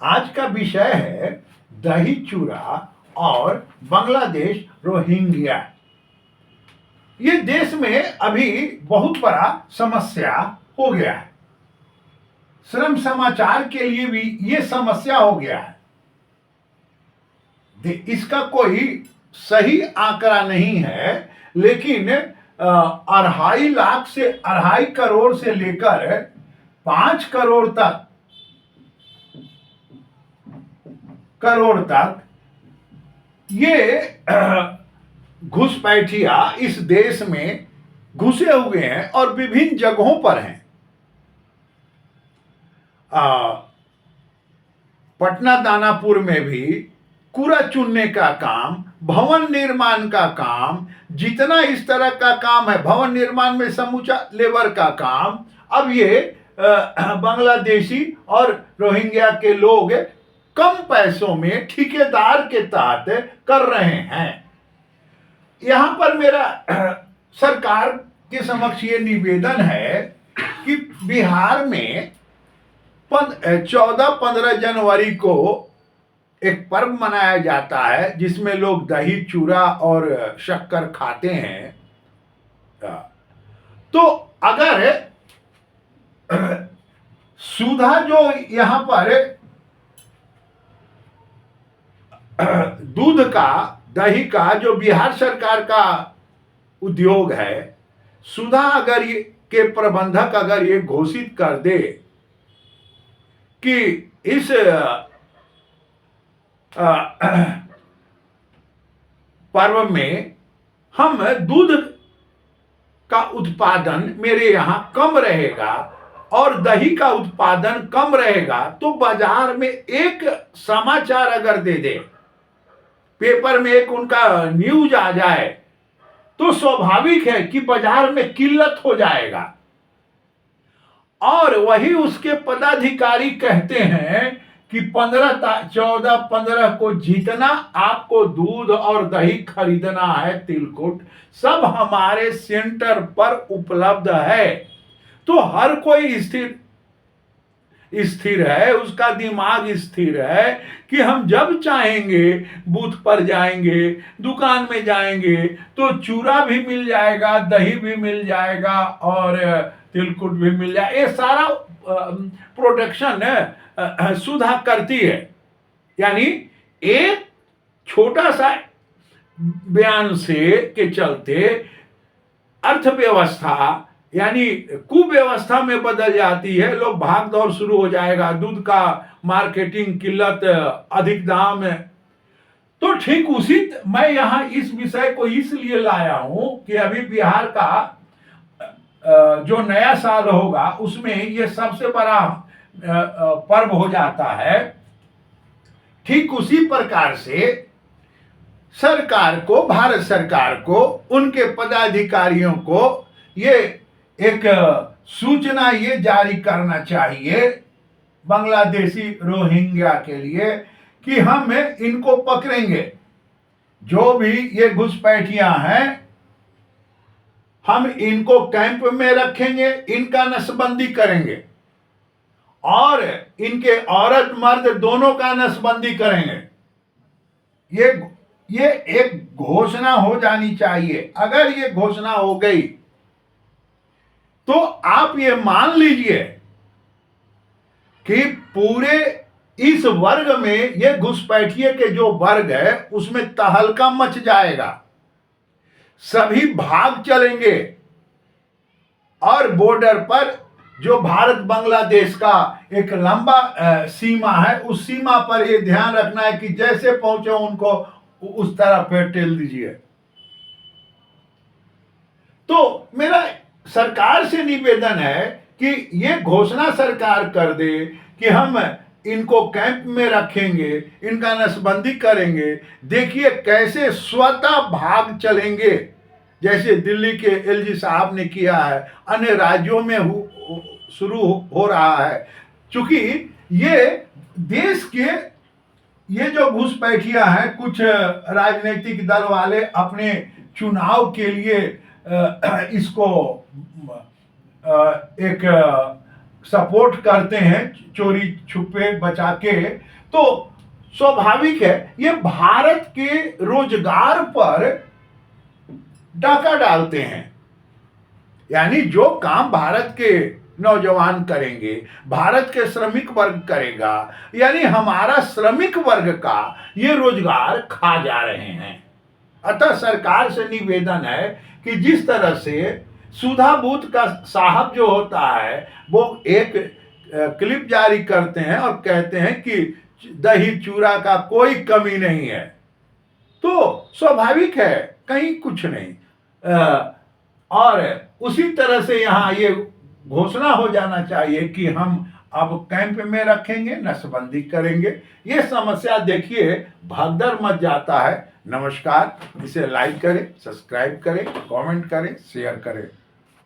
आज का विषय है दही चूरा और बांग्लादेश रोहिंग्या। ये देश में अभी बहुत बड़ा समस्या हो गया है। श्रम समाचार के लिए भी ये समस्या हो गया है। इसका कोई सही आंकड़ा नहीं है, लेकिन 2.5 लाख से 2.5 करोड़ से लेकर 5 करोड़ तक ये घुसपैठिया इस देश में घुसे हुए हैं और विभिन्न जगहों पर हैं। पटना दानापुर में भी कूड़ा चुनने का काम, भवन निर्माण का काम, जितना इस तरह का काम है, भवन निर्माण में समूचा लेबर का काम, अब ये बांग्लादेशी और रोहिंग्या के लोग कम पैसों में ठेकेदार के तहत कर रहे हैं। यहां पर मेरा सरकार के समक्ष ये निवेदन है कि बिहार में 14-15 जनवरी को एक पर्व मनाया जाता है जिसमें लोग दही चूरा और शक्कर खाते हैं। तो अगर सुधा जो यहां पर दूध का, दही का जो बिहार सरकार का उद्योग है, सुधा अगर ये के प्रबंधक अगर ये घोषित कर दे कि इस पर्व में हम दूध का उत्पादन मेरे यहां कम रहेगा और दही का उत्पादन कम रहेगा, तो बाजार में एक समाचार अगर दे दे, पेपर में एक उनका न्यूज आ जाए, तो स्वाभाविक है कि बाजार में किल्लत हो जाएगा। और वही उसके पदाधिकारी कहते हैं कि 14-15 को जितना आपको दूध और दही खरीदना है, तिलकुट सब हमारे सेंटर पर उपलब्ध है। तो हर कोई स्थिर है, उसका दिमाग स्थिर है कि हम जब चाहेंगे बूथ पर जाएंगे, दुकान में जाएंगे तो चूरा भी मिल जाएगा, दही भी मिल जाएगा और तिलकुट भी मिल जाएगा। ये सारा प्रोडक्शन सुधा करती है। यानी एक छोटा सा बयान से के चलते अर्थव्यवस्था यानी कुव्यवस्था में बदल जाती है। लोग भाग दौड़ शुरू हो जाएगा, दूध का मार्केटिंग, किल्लत, अधिक दाम। तो ठीक उसी मैं यहाँ इस विषय को इसलिए लाया हूं कि अभी बिहार का जो नया साल होगा उसमें ये सबसे बड़ा पर्व हो जाता है। ठीक उसी प्रकार से सरकार को, भारत सरकार को, उनके पदाधिकारियों को ये एक सूचना ये जारी करना चाहिए बांग्लादेशी रोहिंग्या के लिए कि हम इनको पकड़ेंगे। जो भी ये घुसपैठियां हैं, हम इनको कैंप में रखेंगे, इनका नसबंदी करेंगे और इनके औरत मर्द दोनों का नसबंदी करेंगे। ये एक घोषणा हो जानी चाहिए। अगर ये घोषणा हो गई तो आप ये मान लीजिए कि पूरे इस वर्ग में, ये घुसपैठिए के जो वर्ग है उसमें तहलका मच जाएगा, सभी भाग चलेंगे और बॉर्डर पर जो भारत बांग्लादेश का एक लंबा सीमा है, उस सीमा पर ये ध्यान रखना है कि जैसे पहुंचे उनको उस तरह पे टेल दीजिए। तो मेरा सरकार से निवेदन है कि ये घोषणा सरकार कर दे कि हम इनको कैंप में रखेंगे, इनका नसबंदी करेंगे। देखिए कैसे स्वतः भाग चलेंगे, जैसे दिल्ली के एलजी साहब ने किया है, अन्य राज्यों में शुरू हो रहा है। क्योंकि ये देश के ये जो घुसपैठिया हैं, कुछ राजनीतिक दल वाले अपने चुनाव के लिए इसको एक सपोर्ट करते हैं चोरी छुपे बचा के, तो स्वाभाविक है ये भारत के रोजगार पर डाका डालते हैं। यानी जो काम भारत के नौजवान करेंगे, भारत के श्रमिक वर्ग करेगा, यानी हमारा श्रमिक वर्ग का ये रोजगार खा जा रहे हैं। अतः सरकार से निवेदन है कि जिस तरह से सुधा बूथ का साहब जो होता है वो एक क्लिप जारी करते हैं और कहते हैं कि दही चूड़ा का कोई कमी नहीं है, तो स्वाभाविक है कहीं कुछ नहीं। और उसी तरह से यहाँ ये घोषणा हो जाना चाहिए कि हम अब कैंप में रखेंगे, नसबंदी करेंगे। ये समस्या देखिए भगदड़ मच जाता है। नमस्कार, इसे लाइक करें, सब्सक्राइब करें, कमेंट करें, शेयर करें।